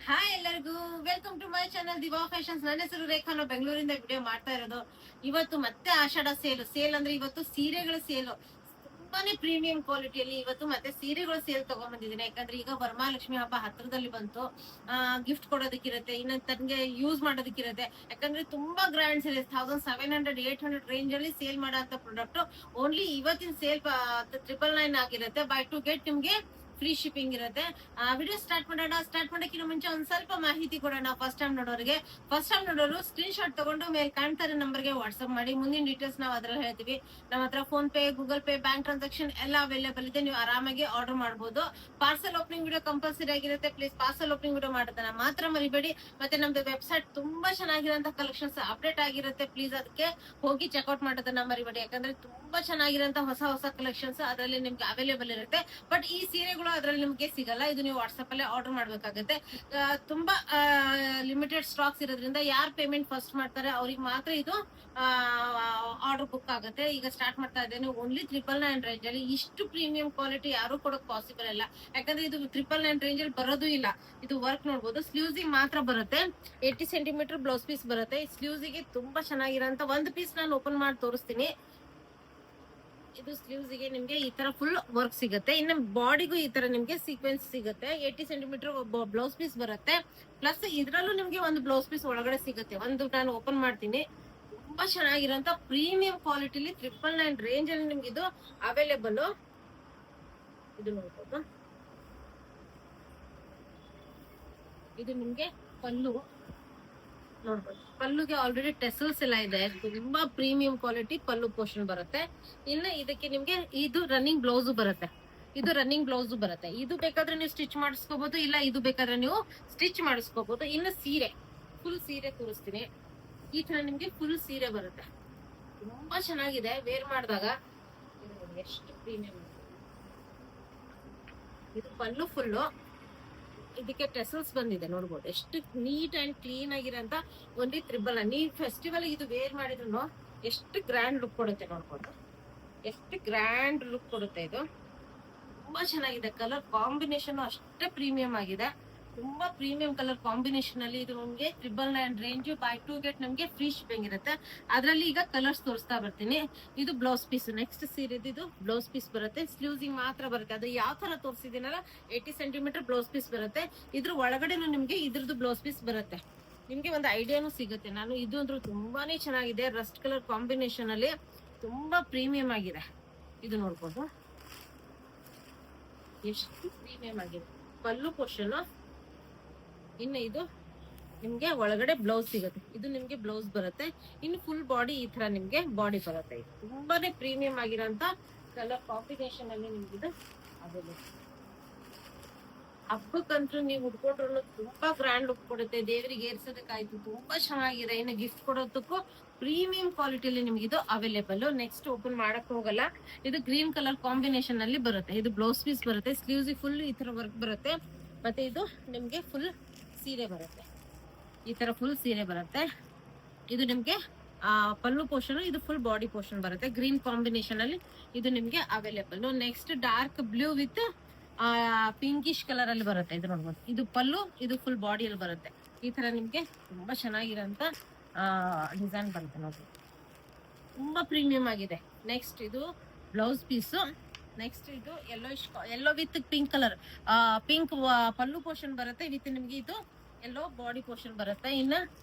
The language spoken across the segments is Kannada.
ಹಾಯ್ ಎಲ್ಲರಿಗೂ, welcome to my channel Diva Fashions. ನನ್ನ ಹೆಸರು ರೇಖಾ. ನಾವು ಬೆಂಗಳೂರಿಂದ ವಿಡಿಯೋ ಮಾಡ್ತಾ ಇರೋದು. ಇವತ್ತು ಮತ್ತೆ ಆಷಾಢ ಸೇಲ್ ಅಂದ್ರೆ ಇವತ್ತು ಸೀರೆಗಳ ಸೇಲ್, ತುಂಬಾನೇ ಪ್ರೀಮಿಯಂ ಕ್ವಾಲಿಟಿಯಲ್ಲಿ ಇವತ್ತು ಮತ್ತೆ ಸೀರೆಗಳ ಸೇಲ್ ತಗೊಂಡ್ಬಂದಿದ್ದೀನಿ. ಯಾಕಂದ್ರೆ ಈಗ ವರಮಹಾಲಕ್ಷ್ಮಿ ಹಬ್ಬ ಹತ್ರದಲ್ಲಿ ಬಂತು. ಗಿಫ್ಟ್ ಕೊಡೋದಕ್ಕಿರತ್ತೆ, ಇನ್ನ ತನ್ಗೆ ಯೂಸ್ ಮಾಡೋದಕ್ಕಿರತ್ತೆ. ಯಾಕಂದ್ರೆ ತುಂಬಾ ಗ್ರ್ಯಾಂಡ್ ಸೇಲ್, 1700-800 ರೇಂಜ್ ಅಲ್ಲಿ ಸೇಲ್ ಮಾಡೋ ಪ್ರಾಡಕ್ಟ್ ಓನ್ಲಿ ಇವತ್ತಿನ ಸೇಲ್ 999 ಆಗಿರುತ್ತೆ. ಬೈ ಟು ಗೆಟ್ ನಿಮ್ಗೆ ಫ್ರೀ ಶಿಪ್ಪಿಂಗ್ ಇರುತ್ತೆ. ವಿಡಿಯೋ ಸ್ಟಾರ್ಟ್ ಮಾಡೋಕ್ಕಿಂತ ಮುಂಚೆ ಒಂದ್ ಸ್ವಲ್ಪ ಮಾಹಿತಿ ಕೊಡೋಣ. ಫಸ್ಟ್ ಟೈಮ್ ನೋಡೋರು ಸ್ಕ್ರೀನ್ ಶಾಟ್ ತಗೊಂಡು ಮೇಲೆ ಕಾಣ್ತಾ ಇರೋ ನಂಬರ್ಗೆ ವಾಟ್ಸ್ಆಪ್ ಮಾಡಿ. ಮುಂದಿನ ಡೀಟೇಲ್ಸ್ ನಾವು ಅದ್ರಲ್ಲಿ ಹೇಳ್ತೀವಿ. ನಮ್ಮ ಹತ್ರ phone pay, Google pay, bank transaction ಎಲ್ಲ ಅವೈಲೇಬಲ್ ಇದೆ. ನೀವು ಆರಾಮಾಗಿ ಆರ್ಡರ್ ಮಾಡಬಹುದು. ಪಾರ್ಸಲ್ ಓಪನಿಂಗ್ ವಿಡಿಯೋ ಕಂಪಲ್ಸರಿ ಆಗಿರುತ್ತೆ. ಪ್ಲೀಸ್ ಪಾರ್ಸಲ್ ಓಪನಿಂಗ್ ವಿಡಿಯೋ ಮಾಡೋದನ್ನ ಮಾತ್ರ ಮರಿಬೇಡಿ. ಮತ್ತೆ ನಮ್ದು ವೆಬ್ಸೈಟ್ ತುಂಬಾ ಚೆನ್ನಾಗಿರೋಂತ ಕಲೆಕ್ಷನ್ಸ್ ಅಪ್ಡೇಟ್ ಆಗಿರುತ್ತೆ. ಪ್ಲೀಸ್ ಅದಕ್ಕೆ ಹೋಗಿ ಚೆಕ್ಔಟ್ ಮಾಡೋದನ್ನ ಮರಿಬೇಡಿ. ಯಾಕಂದ್ರೆ ತುಂಬಾ ಚೆನ್ನಾಗಿರೋಂತ ಹೊಸ ಕಲೆಕ್ಷನ್ಸ್ ಅದರಲ್ಲಿ ನಿಮ್ಗೆ ಅವೈಲೇಬಲ್ ಇರುತ್ತೆ. ಬಟ್ ಈ ಸೀರೆಗಳು ಅದ್ರಲ್ಲಿ ನಿಮ್ಗೆ ಸಿಗಲ್ಲ. ಇದು ನೀವು ವಾಟ್ಸ್ಆಪ್ ಅಲ್ಲೇ ಆರ್ಡರ್ ಮಾಡ್ಬೇಕಾಗುತ್ತೆ. ತುಂಬಾ ಲಿಮಿಟೆಡ್ ಸ್ಟಾಕ್ಸ್ ಇರೋದ್ರಿಂದ ಯಾರು ಪೇಮೆಂಟ್ ಫಸ್ಟ್ ಮಾಡ್ತಾರೆ ಅವ್ರಿಗೆ ಮಾತ್ರ ಇದು ಆರ್ಡರ್ ಬುಕ್ ಆಗುತ್ತೆ. ಈಗ ಸ್ಟಾರ್ಟ್ ಮಾಡ್ತಾ ಇದ್ದೇನೆ. ಓನ್ಲಿ 999 ರೇಂಜ್ ಅಲ್ಲಿ ಇಷ್ಟು ಪ್ರೀಮಿಯಂ ಕ್ವಾಲಿಟಿ ಯಾರು ಕೊಡಕ್ ಪಾಸಿಬಲ್ ಇಲ್ಲ. ಯಾಕಂದ್ರೆ ಇದು 999 ರೇಂಜ್ ಅಲ್ಲಿ ಬರೋದು ಇಲ್ಲ. ಇದು ವರ್ಕ್ ನೋಡ್ಬೋದು, ಸ್ಲೀವ್ಸ್ ಮಾತ್ರ ಬರುತ್ತೆ. 80 ಸೆಂಟಿಮೀಟರ್ ಬ್ಲೌಸ್ ಪೀಸ್ ಬರುತ್ತೆ. ಸ್ಲೀವ್ಸ್ ಗೆ ತುಂಬಾ ಚೆನ್ನಾಗಿರೋಂತ ಒಂದು ಪೀಸ್ ನಾನು ಓಪನ್ ಮಾಡಿ ತೋರಿಸ್ತೀನಿ. ಇದು ಸ್ಲೀವ್ಸ್ ಗೆ ನಿಮ್ಗೆ ಈ ತರ ಫುಲ್ ವರ್ಕ್ ಸಿಗುತ್ತೆ. ಇನ್ನು ಬಾಡಿಗೂ ಈ ತರ ನಿಮ್ಗೆ ಸೀಕ್ವೆನ್ಸ್ ಸಿಗುತ್ತೆ. 80 ಸೆಂಟಿಮೀಟರ್ ಬ್ಲೌಸ್ ಪೀಸ್ ಬರುತ್ತೆ. ಪ್ಲಸ್ ಇದ್ರಲ್ಲೂ ನಿಮ್ಗೆ ಒಂದು ಬ್ಲೌಸ್ ಪೀಸ್ ಒಳಗಡೆ ಸಿಗುತ್ತೆ. ಒಂದು ನಾನು ಓಪನ್ ಮಾಡ್ತೀನಿ. ತುಂಬಾ ಚೆನ್ನಾಗಿರೋಂತ ಪ್ರೀಮಿಯಂ ಕ್ವಾಲಿಟಿಲಿ 999 ರೇಂಜ್ ಅಲ್ಲಿ ನಿಮ್ಗೆ ಇದು ಅವೈಲೇಬಲ್. ಇದು ನೋಡ್ಬೋದು, ಇದು ನಿಮ್ಗೆ ಪಲ್ಲು ನೋಡ್ಬೋದು. ಪಲ್ಲುಗೆ ಆಲ್ರೆಡಿ ಟೆಸಲ್ಸ್ ಎಲ್ಲ ಇದೆ. ತುಂಬಾ ಪ್ರೀಮಿಯಂ ಕ್ವಾಲಿಟಿ ಪಲ್ಲು ಪೋರ್ಷನ್ ಬರುತ್ತೆ. ಇನ್ನು ಇದಕ್ಕೆ ನಿಮ್ಗೆ ಇದು ರನ್ನಿಂಗ್ ಬ್ಲೌಸ್ ಬರುತ್ತೆ. ಇದು ಬೇಕಾದ್ರೆ ನೀವು ಸ್ಟಿಚ್ ಮಾಡಿಸ್ಕೋಬಹುದು, ಇಲ್ಲ ಇದು ಬೇಕಾದ್ರೆ ನೀವು ಸ್ಟಿಚ್ ಮಾಡಿಸ್ಕೋಬಹುದು. ಇನ್ನು ಸೀರೆ, ಫುಲ್ ಸೀರೆ ತೋರಿಸ್ತೀನಿ. ಈ ತರ ನಿಮ್ಗೆ ಫುಲ್ ಸೀರೆ ಬರುತ್ತೆ. ತುಂಬಾ ಚೆನ್ನಾಗಿದೆ ವೇರ್ ಮಾಡಿದಾಗ. ಎಷ್ಟು ಪ್ರೀಮಿಯಂ. ಇದು ಪಲ್ಲು ಫುಲ್ಲು, ಇದಕ್ಕೆ ಟೆಸಲ್ಸ್ ಬಂದಿದೆ ನೋಡ್ಬೋದು. ಎಷ್ಟು ನೀಟ್ ಅಂಡ್ ಕ್ಲೀನ್ ಆಗಿರೋಂತ ಒಂದು ತ್ರಿಬಲ್. ನೀವು ಫೆಸ್ಟಿವಲ್ ಇದು ವೇರ್ ಮಾಡಿದ್ರು ಎಷ್ಟು ಗ್ರ್ಯಾಂಡ್ ಲುಕ್ ಕೊಡುತ್ತೆ ನೋಡ್ಬೋದು. ಎಷ್ಟು ಗ್ರ್ಯಾಂಡ್ ಲುಕ್ ಕೊಡುತ್ತೆ. ಇದು ತುಂಬಾ ಚೆನ್ನಾಗಿದೆ. ಕಲರ್ ಕಾಂಬಿನೇಷನ್ ಅಷ್ಟೇ ಪ್ರೀಮಿಯಂ ಆಗಿದೆ. ತುಂಬಾ ಪ್ರೀಮಿಯಂ ಕಲರ್ ಕಾಂಬಿನೇಷನ್ ಅಲ್ಲಿ ಇದು ನಮ್ಗೆ 999 ರೇಂಜ್. ಬೈ ಟು ಗೆಟ್ ನಮ್ಗೆ ಫ್ರೀ ಶಿಪ್ಪಿಂಗ್ ಇರುತ್ತೆ. ಅದ್ರಲ್ಲಿ ಈಗ ಕಲರ್ಸ್ ತೋರಿಸ್ತಾ ಬರ್ತೀನಿ. ಇದು ಬ್ಲೌಸ್ ಪೀಸ್. ನೆಕ್ಸ್ಟ್ ಸೀರೆ ಇದು ಬ್ಲೌಸ್ ಪೀಸ್ ಬರುತ್ತೆ. ಸ್ಲೀವ್ಸ್ ಮಾತ್ರ ಬರುತ್ತೆ. ಅದು ಯಾವ ತರ ತೋರಿಸಿದಿನಲ್ಲ 80 ಸೆಂಟಿಮೀಟರ್ ಬ್ಲೌಸ್ ಪೀಸ್ ಬರುತ್ತೆ. ಇದ್ರ ಒಳಗಡೆನು ನಿಮ್ಗೆ ಇದ್ರದ್ದು ಬ್ಲೌಸ್ ಪೀಸ್ ಬರುತ್ತೆ. ನಿಮ್ಗೆ ಒಂದು ಐಡಿಯಾನು ಸಿಗುತ್ತೆ. ಇದು ಅಂದ್ರೂ ತುಂಬಾನೇ ಚೆನ್ನಾಗಿದೆ. ರಸ್ಟ್ ಕಲರ್ ಕಾಂಬಿನೇಷನ್ ಅಲ್ಲಿ ತುಂಬಾ ಪ್ರೀಮಿಯಂ ಆಗಿದೆ. ಇದು ನೋಡ್ಬೋದು ಎಷ್ಟು ಪ್ರೀಮಿಯಂ ಆಗಿದೆ. ಪಲ್ಲು ಪೋರ್ಷನ್. ಇನ್ನು ಇದು ನಿಮ್ಗೆ ಒಳಗಡೆ ಬ್ಲೌಸ್ ಸಿಗುತ್ತೆ. ಇದು ನಿಮ್ಗೆ ಬ್ಲೌಸ್ ಬರುತ್ತೆ. ಇನ್ನು ಫುಲ್ ಬಾಡಿ ಈ ತರ ನಿಮ್ಗೆ ಬಾಡಿ ಬರುತ್ತೆ. ತುಂಬಾನೇ ಪ್ರೀಮಿಯಂ ಆಗಿರೋಂತ ಕಲರ್ ಕಾಂಬಿನೇಷನ್ ಅಲ್ಲಿ ನಿಮ್ಗೆ ಅವೈಲೇಬಲ್. ಹಬ್ಬಕ್ಕಂತೂ ನೀವು ಉಟ್ಕೊಂಡ್ರು ತುಂಬಾ ಗ್ರ್ಯಾಂಡ್ ಲುಕ್ ಕೊಡುತ್ತೆ. ದೇವರಿಗೆ ಏರ್ಸೋದಕ್ಕಾಯ್ತು ತುಂಬಾ ಚೆನ್ನಾಗಿದೆ. ಇನ್ನು ಗಿಫ್ಟ್ ಕೊಡೋದಕ್ಕೂ ಪ್ರೀಮಿಯಂ ಕ್ವಾಲಿಟಿಯಲ್ಲಿ ನಿಮ್ಗೆ ಇದು ಅವೈಲೇಬಲ್. ನೆಕ್ಸ್ಟ್ ಓಪನ್ ಮಾಡಕ್ ಹೋಗಲ್ಲ. ಇದು ಗ್ರೀನ್ ಕಲರ್ ಕಾಂಬಿನೇಷನ್ ಅಲ್ಲಿ ಬರುತ್ತೆ. ಇದು ಬ್ಲೌಸ್ ಪೀಸ್ ಬರುತ್ತೆ. ಸ್ಲೀವ್ಸ್ ಫುಲ್ ಈ ತರ ವರ್ಕ್ ಬರುತ್ತೆ. ಮತ್ತೆ ಇದು ನಿಮ್ಗೆ ಫುಲ್ ಸೀರೆ ಬರುತ್ತೆ. ಈ ತರ ಫುಲ್ ಸೀರೆ ಬರುತ್ತೆ. ಇದು ನಿಮ್ಗೆ ಪಲ್ಲು ಪೋರ್ಷನ್, ಇದು ಫುಲ್ ಬಾಡಿ ಪೋರ್ಷನ್ ಬರುತ್ತೆ. ಗ್ರೀನ್ ಕಾಂಬಿನೇಷನ್ ಅಲ್ಲಿ ಇದು ನಿಮ್ಗೆ available. Next dark blue with pinkish colour ಅಲ್ಲಿ ಬರುತ್ತೆ. ಇದು ನೋಡ್ಬೋದು, ಇದು ಪಲ್ಲು, ಇದು ಫುಲ್ ಬಾಡಿಯಲ್ಲಿ ಬರುತ್ತೆ. ಈ ತರ ನಿಮ್ಗೆ ತುಂಬಾ ಚೆನ್ನಾಗಿರೋಂತ ಡಿಸೈನ್ ಬರುತ್ತೆ ನೋಡಿ. ತುಂಬಾ ಪ್ರೀಮಿಯಂ ಆಗಿದೆ. ನೆಕ್ಸ್ಟ್ ಇದು ಬ್ಲೌಸ್ ಪೀಸು. ನೆಕ್ಸ್ಟ್ ಇದು yellow with pink colour, pink pallu portion ಬರುತ್ತೆ. ವಿತ್ ನಿಮ್ಗೆ ಇದು ಯೆಲ್ಲೋ ಬಾಡಿ ಪೋರ್ಷನ್ ಬರುತ್ತೆ. ಇನ್ನ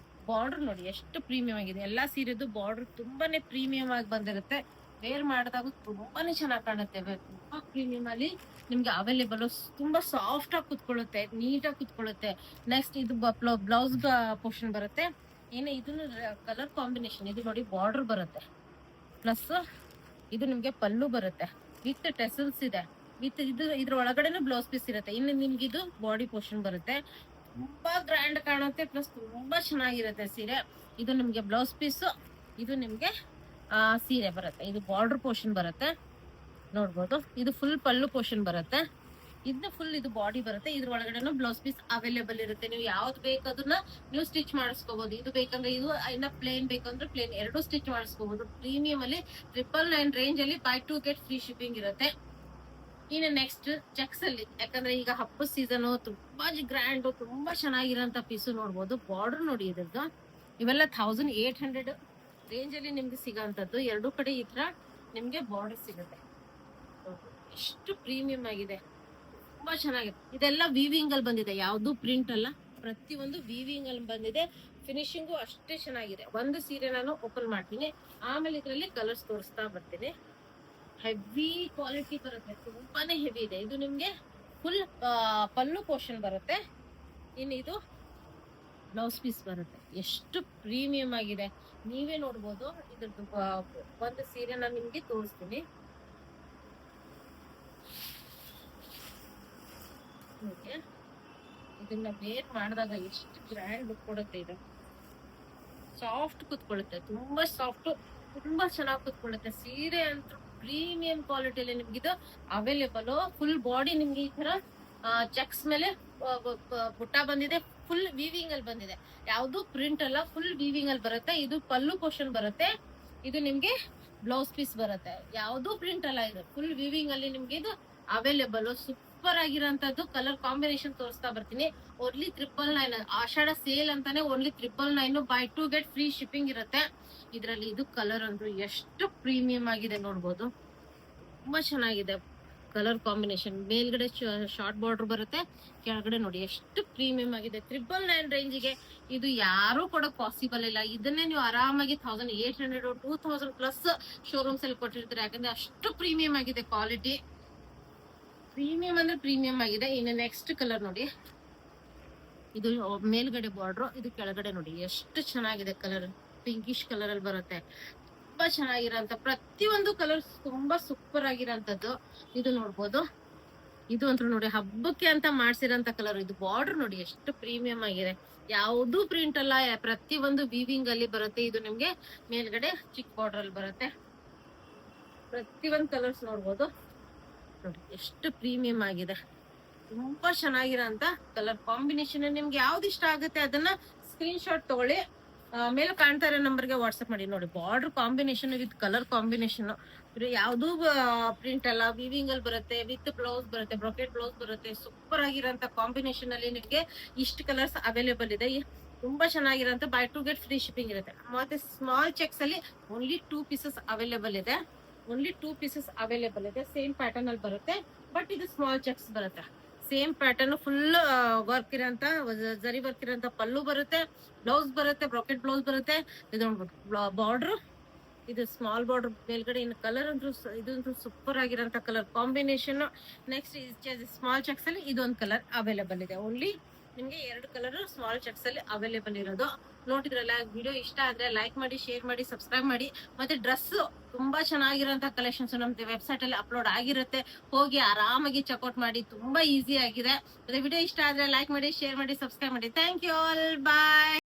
ಬಾರ್ಡರ್ ನೋಡಿ ಎಷ್ಟು ಪ್ರೀಮಿಯಂ ಆಗಿದೆ. ಎಲ್ಲಾ ಸೀರೆದು ಬಾರ್ಡರ್ ತುಂಬಾನೇ ಪ್ರೀಮಿಯಂ ಆಗಿ ಬಂದಿರುತ್ತೆ. ವೇರ್ ಮಾಡಿದಾಗ ತುಂಬಾನೇ ಚೆನ್ನಾಗಿ ಕಾಣುತ್ತೆ. ತುಂಬಾ ಪ್ರೀಮಿಯಂ ಅಲ್ಲಿ ನಿಮ್ಗೆ ಅವೈಲೇಬಲ್. ತುಂಬಾ ಸಾಫ್ಟ್ ಆಗಿ ಕುತ್ಕೊಳ್ಳುತ್ತೆ, ನೀಟಾಗಿ ಕುತ್ಕೊಳ್ಳುತ್ತೆ. ನೆಕ್ಸ್ಟ್ ಇದು ಬ್ಲೌಸ್ ಪೋರ್ಷನ್ ಬರುತ್ತೆ. ಇನ್ನು ಇದನ್ನು ಕಲರ್ ಕಾಂಬಿನೇಷನ್. ಇದು ನೋಡಿ ಬಾರ್ಡರ್ ಬರುತ್ತೆ. ಪ್ಲಸ್ ಇದು ನಿಮ್ಗೆ ಪಲ್ಲು ಬರುತ್ತೆ ವಿತ್ ಟೆಸಲ್ಸ್ ಇದೆ. ವಿತ್ ಇದ್ರ ಒಳಗಡೆನು ಬ್ಲೌಸ್ ಪೀಸ್ ಇರುತ್ತೆ. ಇನ್ನು ನಿಮ್ಗೆ ಇದು ಬಾಡಿ ಪೋರ್ಷನ್ ಬರುತ್ತೆ. ತುಂಬಾ ಗ್ರ್ಯಾಂಡ್ ಕಾಣುತ್ತೆ. ಪ್ಲಸ್ ತುಂಬಾ ಚೆನ್ನಾಗಿರುತ್ತೆ ಸೀರೆ. ಇದು ನಿಮ್ಗೆ ಬ್ಲೌಸ್ ಪೀಸ್, ಇದು ನಿಮ್ಗೆ ಸೀರೆ ಬರುತ್ತೆ. ಇದು ಬಾರ್ಡರ್ ಪೋರ್ಷನ್ ಬರುತ್ತೆ ನೋಡ್ಬೋದು. ಇದು ಫುಲ್ ಪಲ್ಲು ಪೋರ್ಷನ್ ಬರುತ್ತೆ. ಇದು ಫುಲ್ ಇದು ಬಾಡಿ ಬರುತ್ತೆ. ಇದ್ರ ಒಳಗಡೆನು ಬ್ಲೌಸ್ ಪೀಸ್ ಅವೈಲೇಬಲ್ ಇರುತ್ತೆ. ನೀವು ಯಾವ್ದು ಬೇಕದನ್ನ ನೀವು ಸ್ಟಿಚ್ ಮಾಡಿಸ್ಕೋಬಹುದು. ಇದು ಬೇಕಂದ್ರೆ ಇದು, ಇನ್ನ ಪ್ಲೇನ್ ಬೇಕಂದ್ರೆ ಪ್ಲೇನ್, ಎರಡು ಸ್ಟಿಚ್ ಮಾಡಿಸ್ಕೋಬಹುದು. ಪ್ರೀಮಿಯಂ ಅಲ್ಲಿ 999 ರೇಂಜ್ ಅಲ್ಲಿ by two get free shipping ಇರುತ್ತೆ. ಇನ್ನು ನೆಕ್ಸ್ಟ್ ಚೆಕ್ಸ್ ಅಲ್ಲಿ, ಯಾಕಂದ್ರೆ ಈಗ ಹಬ್ಬದ ಸೀಸನ್ ತುಂಬಾ ಗ್ರ್ಯಾಂಡ್, ತುಂಬಾ ಚೆನ್ನಾಗಿರೋಂತ ಪೀಸು ನೋಡ್ಬೋದು. ಬಾರ್ಡರ್ ನೋಡಿ ಇದ್ರದ್ದು, ಇವೆಲ್ಲ 1800 ರೇಂಜ್ ಅಲ್ಲಿ ನಿಮ್ಗೆ ಸಿಗೋಂಥದ್ದು. ಎರಡು ಕಡೆ ಈ ತರ ನಿಮ್ಗೆ ಬಾರ್ಡರ್ ಸಿಗುತ್ತೆ. ಎಷ್ಟು ಪ್ರೀಮಿಯಂ ಆಗಿದೆ, ತುಂಬಾ ಚೆನ್ನಾಗಿದೆ. ಇದೆಲ್ಲ ವೀವಿಂಗ್ ಅಲ್ಲಿ ಬಂದಿದೆ, ಯಾವ್ದು ಪ್ರಿಂಟ್ ಅಲ್ಲ, ಪ್ರತಿಯೊಂದು ವೀವಿಂಗ್ ಅಲ್ಲಿ ಬಂದಿದೆ. ಫಿನಿಶಿಂಗು ಅಷ್ಟೇ ಚೆನ್ನಾಗಿದೆ. ಒಂದು ಸೀರೆ ನಾನು ಓಪನ್ ಮಾಡ್ತೀನಿ, ಆಮೇಲೆ ಇದರಲ್ಲಿ ಕಲರ್ಸ್ ತೋರಿಸ್ತಾ ಬರ್ತೀನಿ. ಹೆವಿ ಕ್ವಾಲಿಟಿ ಬರುತ್ತೆ, ತುಂಬಾನೇ ಹೆವಿ ಇದೆ. ಇದು ನಿಮ್ಗೆ ಫುಲ್ ಪಲ್ಲು ಪೋರ್ಷನ್ ಬರುತ್ತೆ. ಇನ್ನು ಇದು ಬ್ಲೌಸ್ ಪೀಸ್ ಬರುತ್ತೆ. ಎಷ್ಟು ಪ್ರೀಮಿಯಂ ಆಗಿದೆ, ನೀವೇ ನೋಡ್ಬೋದು. ಇದ್ರದ್ದು ಒಂದು ಸೀರೆ ನಾನು ನಿಮ್ಗೆ ತೋರಿಸ್ತೀನಿ. ಇದನ್ನ ವೇರ್ ಮಾಡಿದಾಗ ಎಷ್ಟು ಗ್ರ್ಯಾಂಡ್ ಲುಕ್ ಕೊಡುತ್ತೆ. ಇದು ಸಾಫ್ಟ್ ಕುತ್ಕೊಳ್ಳುತ್ತೆ, ತುಂಬಾ ಸಾಫ್ಟ್, ತುಂಬಾ ಚೆನ್ನಾಗಿ ಕುತ್ಕೊಳ್ಳುತ್ತೆ. ಸೀರೆ ಅಂತೂ ಪ್ರೀಮಿಯಂ ಕ್ವಾಲಿಟಿಯಲ್ಲಿ ನಿಮ್ಗೆ ಇದು ಅವೈಲೇಬಲ್. ಫುಲ್ ಬಾಡಿ ನಿಮ್ಗೆ ಈ ತರ ಚೆಕ್ಸ್ ಮೇಲೆ ಬುಟ್ಟ ಬಂದಿದೆ. ಫುಲ್ ವೀವಿಂಗ್ ಅಲ್ಲಿ ಬಂದಿದೆ, ಯಾವ್ದು ಪ್ರಿಂಟ್ ಅಲ್ಲ, ಫುಲ್ ವೀವಿಂಗ್ ಅಲ್ಲಿ ಬರುತ್ತೆ. ಇದು ಪಲ್ಲು ಪೋರ್ಷನ್ ಬರುತ್ತೆ, ಇದು ನಿಮ್ಗೆ ಬ್ಲೌಸ್ ಪೀಸ್ ಬರುತ್ತೆ. ಯಾವ್ದು ಪ್ರಿಂಟ್ ಅಲ್ಲ, ಇದು ಫುಲ್ ವೀವಿಂಗ್ ಅಲ್ಲಿ ನಿಮ್ಗೆ ಇದು ಅವೈಲೇಬಲ್. ಸೂಪರ್ ಆಗಿರೋಂಥದ್ದು. ಕಲರ್ ಕಾಂಬಿನೇಷನ್ ತೋರಿಸ್ತಾ ಬರ್ತೀನಿ. ಓನ್ಲಿ 999, ಆಷಾಢ ಸೇಲ್ ಅಂತಾನೆ only 999. By 2 get free shipping ಇರುತ್ತೆ ಇದ್ರಲ್ಲಿ. ಇದು ಕಲರ್ ಅಂದ್ರೆ ಎಷ್ಟು ಪ್ರೀಮಿಯಂ ಆಗಿದೆ ನೋಡ್ಬೋದು, ತುಂಬಾ ಚೆನ್ನಾಗಿದೆ ಕಲರ್ ಕಾಂಬಿನೇಷನ್. ಮೇಲ್ಗಡೆ ಶಾರ್ಟ್ ಬಾರ್ಡರ್ ಬರುತ್ತೆ, ಕೆಳಗಡೆ ನೋಡಿ ಎಷ್ಟು ಪ್ರೀಮಿಯಂ ಆಗಿದೆ. 999 ರೇಂಜಿಗೆ ಇದು ಯಾರು ಕೊಡಕ್ ಪಾಸಿಬಲ್ ಇಲ್ಲ. ಇದನ್ನೇ ನೀವು ಆರಾಮಾಗಿ 1800 2000 ಪ್ಲಸ್ ಶೋರೂಮ್ಸ್ ಅಲ್ಲಿ ಕೊಟ್ಟಿರ್ತೀರ, ಯಾಕಂದ್ರೆ ಅಷ್ಟು ಪ್ರೀಮಿಯಂ ಆಗಿದೆ ಕ್ವಾಲಿಟಿ. ಪ್ರೀಮಿಯಂ ಅಂದ್ರೆ ಪ್ರೀಮಿಯಂ ಆಗಿದೆ. ಇನ್ನು ನೆಕ್ಸ್ಟ್ ಕಲರ್ ನೋಡಿ, ಇದು ಮೇಲ್ಗಡೆ ಬಾರ್ಡರ್, ಇದು ಕೆಳಗಡೆ ನೋಡಿ ಎಷ್ಟು ಚೆನ್ನಾಗಿದೆ ಕಲರ್. ಪಿಂಕಿಶ್ ಕಲರ್ ಅಲ್ಲಿ ಬರುತ್ತೆ, ತುಂಬಾ ಚೆನ್ನಾಗಿರೋಂತ ಪ್ರತಿಯೊಂದು ಕಲರ್ಸ್ ತುಂಬಾ ಸೂಪರ್ ಆಗಿರೋಂಥದ್ದು. ಇದು ನೋಡ್ಬೋದು, ಇದು ಅಂತ ನೋಡಿ ಹಬ್ಬಕ್ಕೆ ಅಂತ ಮಾಡ್ಸಿರೋಂತ ಕಲರ್. ಇದು ಬಾರ್ಡರ್ ನೋಡಿ ಎಷ್ಟು ಪ್ರೀಮಿಯಂ ಆಗಿದೆ, ಯಾವ್ದು ಪ್ರಿಂಟ್ ಅಲ್ಲ, ಪ್ರತಿಯೊಂದು ವೀವಿಂಗ್ ಅಲ್ಲಿ ಬರುತ್ತೆ. ಇದು ನಿಮ್ಗೆ ಮೇಲ್ಗಡೆ ಚಿಕ್ಕ ಬಾರ್ಡರ್ ಅಲ್ಲಿ ಬರುತ್ತೆ. ಪ್ರತಿಯೊಂದು ಕಲರ್ಸ್ ನೋಡ್ಬೋದು ನೋಡಿ ಎಷ್ಟು ಪ್ರೀಮಿಯಂ ಆಗಿದೆ. ತುಂಬಾ ಚೆನ್ನಾಗಿರೋಂತ ಕಲರ್ ಕಾಂಬಿನೇಷನ್. ನಿಮ್ಗೆ ಯಾವ್ದು ಇಷ್ಟ ಆಗುತ್ತೆ ಅದನ್ನ ಸ್ಕ್ರೀನ್ ಶಾಟ್ ತಗೊಳ್ಳಿ, ಮೇಲೆ ಕಾಣ್ತಾ ಇರೋ ನಂಬರ್ಗೆ ವಾಟ್ಸ್ಆಪ್ ಮಾಡಿ. ನೋಡಿ border combination with colour combination, ಯಾವ್ದು ಪ್ರಿಂಟ್ ಅಲ್ಲ, ವೀವಿಂಗ್ ಅಲ್ಲಿ ಬರುತ್ತೆ, ವಿತ್ ಬ್ಲೌಸ್ ಬರುತ್ತೆ, ಬ್ರೊಕೆಟ್ ಬ್ಲೌಸ್ ಬರುತ್ತೆ. ಸೂಪರ್ ಆಗಿರೋಂತ ಕಾಂಬಿನೇಷನ್ ಅಲ್ಲಿ ನಿಮ್ಗೆ ಇಷ್ಟು ಕಲರ್ಸ್ ಅವೈಲೇಬಲ್ ಇದೆ. ತುಂಬಾ ಚೆನ್ನಾಗಿರೋಂತ ಬೈ 2 get ಫ್ರೀ ಶಿಪ್ಪಿಂಗ್ ಇರುತ್ತೆ. ಮತ್ತೆ ಸ್ಮಾಲ್ ಚೆಕ್ಸ್ ಅಲ್ಲಿ ಓನ್ಲಿ 2 pieces ಅವೈಲೇಬಲ್ ಇದೆ. ಓನ್ಲಿ 2 pieces ಅವೈಲೇಬಲ್ ಇದೆ. ಸೇಮ್ ಪ್ಯಾಟರ್ನ್ ಅಲ್ಲಿ ಬರುತ್ತೆ, ಬಟ್ ಇದು ಸ್ಮಾಲ್ ಚೆಕ್ಸ್ ಬರುತ್ತೆ. ಸೇಮ್ ಪ್ಯಾಟರ್ನ್ ಫುಲ್ ವರ್ಕ್ ಇರೋಂತ, ಜರಿ ವರ್ಕ್ ಇರೋಂತ ಪಲ್ಲು ಬರುತ್ತೆ, ಬ್ಲೌಸ್ ಬರುತ್ತೆ, ಬ್ರಾಕೆಟ್ ಬ್ಲೌಸ್ ಬರುತ್ತೆ. ಇದು ಬಾರ್ಡರ್, ಇದು ಸ್ಮಾಲ್ ಬಾರ್ಡರ್ ಮೇಲ್ಗಡೆ. ಇನ್ನು ಕಲರ್ ಅಂತೂ ಇದಂತೂ ಸೂಪರ್ ಆಗಿರೋಂತ colour combination. Next small checks ಅಲ್ಲಿ ಇದೊಂದು ಕಲರ್ ಅವೈಲೇಬಲ್ ಇದೆ. ಓನ್ಲಿ ನಿಮ್ಗೆ 2 ಕಲರ್ ಸ್ಮಾಲ್ ಚೆಕ್ಸ್ ಅಲ್ಲಿ ಅವೈಲೇಬಲ್ ಇರೋದು. ನೋಡಿದ್ರಲ್ಲ, ವಿಡಿಯೋ ಇಷ್ಟ ಆದ್ರೆ ಲೈಕ್ ಮಾಡಿ, ಶೇರ್ ಮಾಡಿ, ಸಬ್ಸ್ಕ್ರೈಬ್ ಮಾಡಿ. ಮತ್ತೆ ಡ್ರೆಸ್ ತುಂಬಾ ಚೆನ್ನಾಗಿರೋಂತ ಕಲೆಕ್ಷನ್ಸ್ ನಮ್ದು ವೆಬ್ಸೈಟ್ ಅಲ್ಲಿ ಅಪ್ಲೋಡ್ ಆಗಿರುತ್ತೆ, ಹೋಗಿ ಆರಾಮಾಗಿ ಚೆಕ್ಔಟ್ ಮಾಡಿ. ತುಂಬಾ ಈಸಿ ಆಗಿದೆ. ಮತ್ತೆ ವಿಡಿಯೋ ಇಷ್ಟ ಆದ್ರೆ ಲೈಕ್ ಮಾಡಿ, ಶೇರ್ ಮಾಡಿ, ಸಬ್ಸ್ಕ್ರೈಬ್ ಮಾಡಿ. Thank you all, bye.